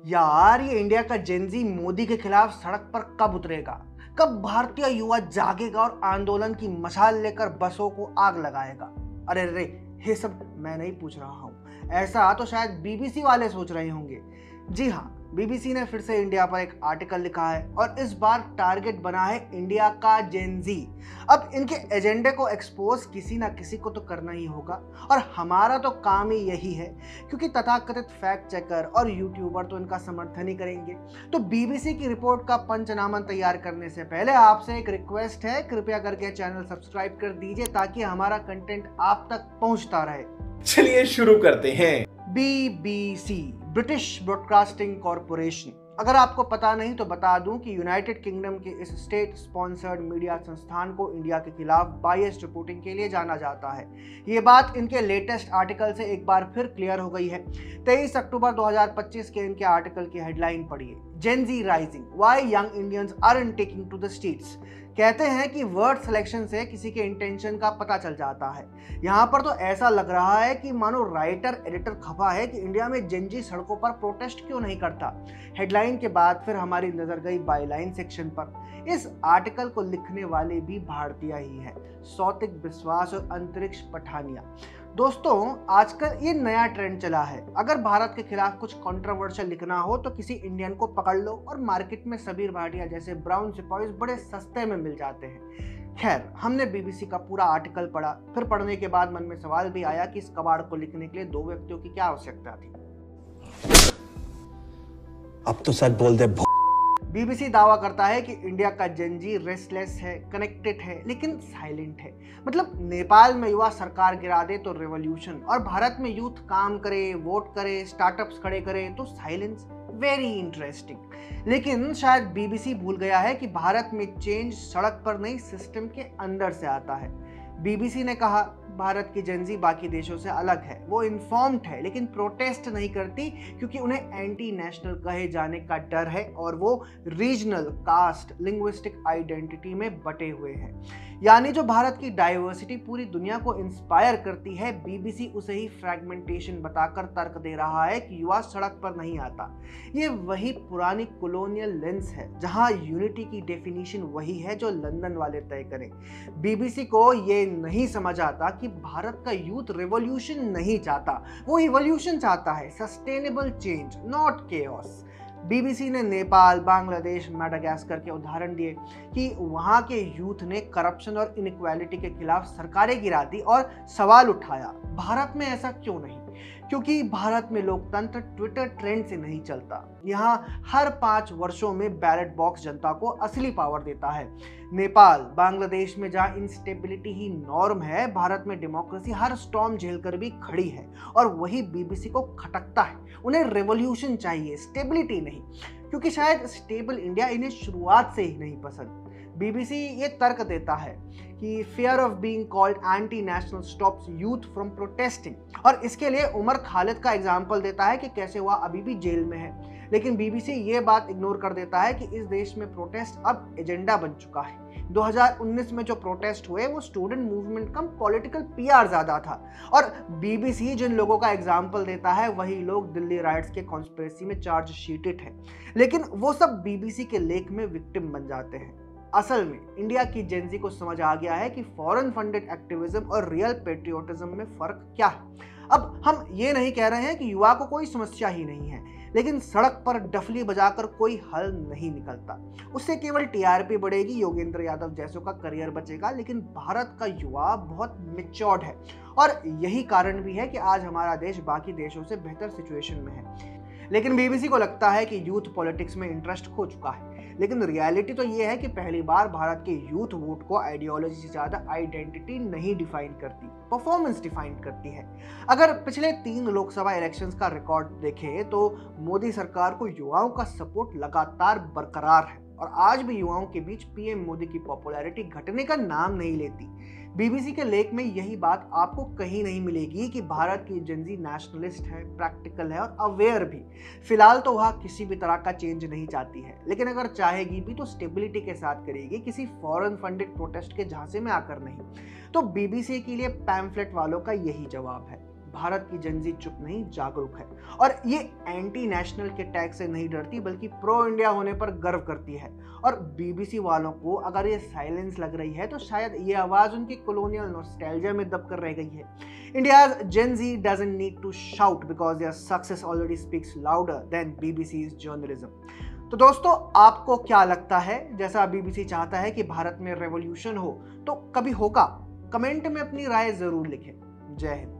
यार ये इंडिया का जेनजी मोदी के खिलाफ सड़क पर कब उतरेगा? कब भारतीय युवा जागेगा और आंदोलन की मशाल लेकर बसों को आग लगाएगा? अरे रे, ये सब मैं नहीं पूछ रहा हूँ, ऐसा तो शायद बीबीसी वाले सोच रहे होंगे। जी हाँ, बीबीसी ने फिर से इंडिया पर एक आर्टिकल लिखा है और इस बार टारगेट बना है इंडिया का जेनजी। अब इनके एजेंडे को एक्सपोज किसी ना किसी को तो करना ही होगा और हमारा तो काम ही यही है, क्योंकि तथाकथित फैक्ट चेकर और यूट्यूबर तो इनका समर्थन ही करेंगे। तो बीबीसी की रिपोर्ट का पंचनामा तैयार करने से पहले आपसे एक रिक्वेस्ट है, कृपया करके चैनल सब्सक्राइब कर दीजिए ताकि हमारा कंटेंट आप तक पहुंचता रहे। चलिए शुरू करते हैं। BBC, British broadcasting corporation. अगर आपको पता नहीं तो बता दूं कि यूनाइटेड किंगडम के इस स्टेट स्पॉन्सर्ड मीडिया संस्थान को इंडिया के खिलाफ बायस्ड रिपोर्टिंग के लिए जाना जाता है। ये बात इनके लेटेस्ट आर्टिकल से एक बार फिर क्लियर हो गई है। 23 अक्टूबर 2025 के इनके आर्टिकल की हेडलाइन पढ़िए, Gen Z rising, why young Indians aren't taking to the streets. कहते हैं कि वर्ड सिलेक्शन से किसी के इंटेंशन का पता चल जाता है। यहाँ पर तो ऐसा लग रहा है कि मानो राइटर एडिटर खफा है कि इंडिया में जेनजी सड़कों पर प्रोटेस्ट क्यों नहीं करता। हेडलाइन के बाद फिर हमारी नजर गई बायलाइन सेक्शन पर। इस आर्टिकल को लिखने वाले भी भारतीय ही है, सौतिक विश्वास और अंतरिक्ष पठानिया। दोस्तों, आजकल ये नया ट्रेंड चला है, अगर भारत के खिलाफ कुछ कंट्रोवर्शियल लिखना हो तो किसी इंडियन को पकड़ लो और मार्केट में सबीर भाटिया जैसे ब्राउन सिपाहीज बड़े सस्ते में मिल जाते हैं। खैर, हमने बीबीसी का पूरा आर्टिकल पढ़ा, फिर पढ़ने के बाद मन में सवाल भी आया कि इस कबाड़ को लिखने के लिए दो व्यक्तियों की क्या आवश्यकता थी। अब तो सच बोल दे। बीबीसी दावा करता है कि इंडिया का जेनजी रेस्टलेस है, कनेक्टेड है, लेकिन साइलेंट है। मतलब नेपाल में युवा सरकार गिरा दे तो रेवोल्यूशन, और भारत में यूथ काम करे, वोट करे, स्टार्टअप्स खड़े करे तो साइलेंस। Very interesting. लेकिन शायद बीबीसी भूल गया है कि भारत में चेंज सड़क पर नहीं, सिस्टम के अंदर से आता है। बीबीसी ने कहा, भारत की जेनजी बाकी देशों से अलग है, वो इन्फॉर्म्ड है लेकिन प्रोटेस्ट नहीं करती क्योंकि उन्हें एंटी नेशनल कहे जाने का डर है और वो रीजनल, कास्ट, लिंग्विस्टिक आइडेंटिटी में बटे हुए हैं। यानी जो भारत की डाइवर्सिटी पूरी दुनिया को इंस्पायर करती है, बीबीसी उसे ही फ्रैगमेंटेशन बताकर तर्क दे रहा है कि युवा सड़क पर नहीं आता। ये वही पुरानी कॉलोनियल लेंस है जहां यूनिटी की डेफिनेशन वही है जो लंदन वाले तय करें। बीबीसी को ये नहीं समझ आता कि भारत का यूथ रिवॉल्यूशन नहीं चाहता, वो इवोल्यूशन चाहता है, sustainable change, not chaos. BBC ने नेपाल, बांग्लादेश, मेडागास्कर के उदाहरण दिए कि वहां के यूथ ने करप्शन और इनइक्वालिटी के खिलाफ सरकारें गिरा दी और सवाल उठाया, भारत में ऐसा क्यों नहीं? क्योंकि भारत में लोकतंत्र ट्विटर ट्रेंड से नहीं चलता। यहाँ हर 5 वर्षों में बैलेट बॉक्स जनता को असली पावर देता है। नेपाल, बांग्लादेश में जहाँ इंस्टेबिलिटी ही नॉर्म है, भारत में डेमोक्रेसी हर स्टॉर्म झेलकर भी खड़ी है। और वही बीबीसी को खटकता है, उन्हें रेवोल्यूशन चाहिए, स्टेबिलिटी नहीं, क्योंकि शायद स्टेबल इंडिया इन्हें शुरुआत से ही नहीं पसंद। बीबीसी ये तर्क देता है कि fear of being called anti national stops youth from protesting, और इसके लिए उमर खालिद का एग्जाम्पल देता है कि कैसे वह अभी भी जेल में है। लेकिन बीबीसी ये बात इग्नोर कर देता है कि इस देश में प्रोटेस्ट अब एजेंडा बन चुका है। 2019 में जो प्रोटेस्ट हुए वो स्टूडेंट मूवमेंट कम पॉलिटिकल पीआर ज्यादा था। और बीबीसी जिन लोगों का एग्जाम्पल देता है वही लोग दिल्ली राइट्स के कॉन्स्पिरेसी में चार्ज शीटेड है, लेकिन वो सब बीबीसी के लेख में विक्टिम बन जाते हैं। असल में इंडिया की जेनजी को समझ आ गया है कि फॉरेन फंडेड एक्टिविज्म और रियल पेट्रियोटिज्म में फर्क क्या है। अब हम ये नहीं कह रहे हैं कि युवा को कोई समस्या ही नहीं है, लेकिन सड़क पर डफली बजाकर कोई हल नहीं निकलता। उससे केवल टीआरपी बढ़ेगी, योगेंद्र यादव जैसों का करियर बचेगा, लेकिन भारत का युवा बहुत मैच्योर्ड है और यही कारण भी है कि आज हमारा देश बाकी देशों से बेहतर सिचुएशन में है। लेकिन बीबीसी को लगता है कि यूथ पॉलिटिक्स में इंटरेस्ट खो चुका है। लेकिन रियलिटी तो ये है कि पहली बार भारत के यूथ वोट को आइडियोलॉजी से ज्यादा आइडेंटिटी नहीं डिफाइन करती, परफॉर्मेंस डिफाइन करती है। अगर पिछले 3 लोकसभा इलेक्शंस का रिकॉर्ड देखें तो मोदी सरकार को युवाओं का सपोर्ट लगातार बरकरार है और आज भी युवाओं के बीच पीएम मोदी की पॉपुलैरिटी घटने का नाम नहीं लेती। बीबीसी के लेख में यही बात आपको कहीं नहीं मिलेगी कि भारत की जेनजी नेशनलिस्ट है, प्रैक्टिकल है और अवेयर भी। फिलहाल तो वह किसी भी तरह का चेंज नहीं चाहती है, लेकिन अगर चाहेगी भी तो स्टेबिलिटी के साथ करेगी, किसी फॉरेन फंडेड प्रोटेस्ट के झांसे में आकर नहीं। तो बीबीसी के लिए पैम्फलेट वालों का यही जवाब है, भारत की जनजी चुप नहीं, जागरूक है और ये एंटी नेशनल के टैग से नहीं डरती बल्कि प्रो इंडिया होने पर गर्व करती है। और बीबीसी वालों को अगर ये साइलेंस लग रही है तो शायद ये आवाज उनकी कॉलोनियल नॉस्टैल्जिया में दब कर रह गई है। India's Gen Z doesn't need to shout because their success already speaks louder than BBC's journalism. तो दोस्तों, आपको क्या लगता है? जैसा बीबीसी चाहता है कि भारत में रेवोल्यूशन हो तो कभी होगा? कमेंट में अपनी राय जरूर लिखें। जय हिंद।